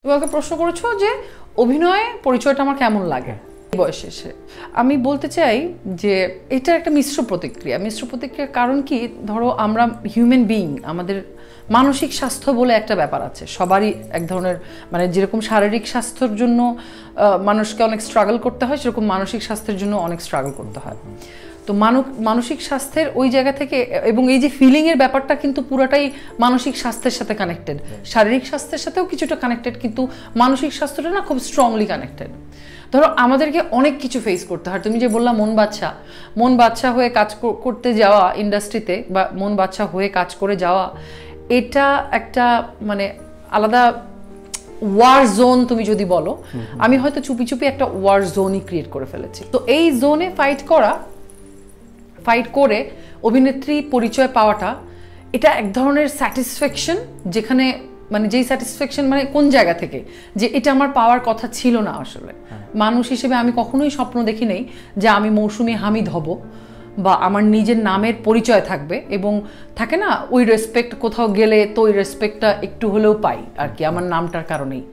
তুমি আমাকে প্রশ্ন করেছো যে অভিনয়ে পরিচয়টা আমার কেমন লাগে বয়সে এসে। আমি বলতে চাই যে এটা একটা মিশ্র প্রতিক্রিয়ার কারণ কি, ধরো আমরা হিউম্যান বিইং, আমাদের মানসিক স্বাস্থ্য বলে একটা ব্যাপার আছে সবারই। এক ধরনের মানে যেরকম শারীরিক স্বাস্থ্যের জন্য মানুষকে অনেক স্ট্রাগল করতে হয়, সেরকম মানসিক স্বাস্থ্যের জন্য অনেক স্ট্রাগল করতে হয়। তো মানসিক স্বাস্থ্যের ওই জায়গা থেকে, এবং এই যে ফিলিংয়ের ব্যাপারটা কিন্তু পুরোটাই মানসিক স্বাস্থ্যের সাথে কানেক্টেড। শারীরিক স্বাস্থ্যের সাথেও কিছুটা কানেক্টেড, কিন্তু মানসিক স্বাস্থ্যটা না খুব স্ট্রংলি কানেক্টেড। ধরো আমাদেরকে অনেক কিছু ফেস করতে হয়। তুমি যে বললা মন বাচ্চা হয়ে কাজ করতে যাওয়া ইন্ডাস্ট্রিতে, বা মন বাচ্চা হয়ে কাজ করে যাওয়া, এটা একটা মানে আলাদা ওয়ার জোন। তুমি যদি বলো, আমি হয়তো চুপি চুপি একটা ওয়ার জোনই ক্রিয়েট করে ফেলেছি। তো এই জোনে ফাইট করে অভিনেত্রী পরিচয় পাওয়াটা, এটা এক ধরনের স্যাটিসফ্যাকশন, যেখানে মানে যেই স্যাটিসফ্যাকশন মানে কোন জায়গা থেকে যে এটা আমার পাওয়ার কথা ছিল না। আসলে মানুষ হিসেবে আমি কখনোই স্বপ্ন দেখি নেই যে আমি মৌসুমী হামিদ হব, বা আমার নিজের নামের পরিচয় থাকবে, এবং থাকে না ওই রেসপেক্ট, কোথাও গেলে তো ওই রেসপেক্টটা একটু হলেও পাই আর কি, আমার নামটার কারণেই।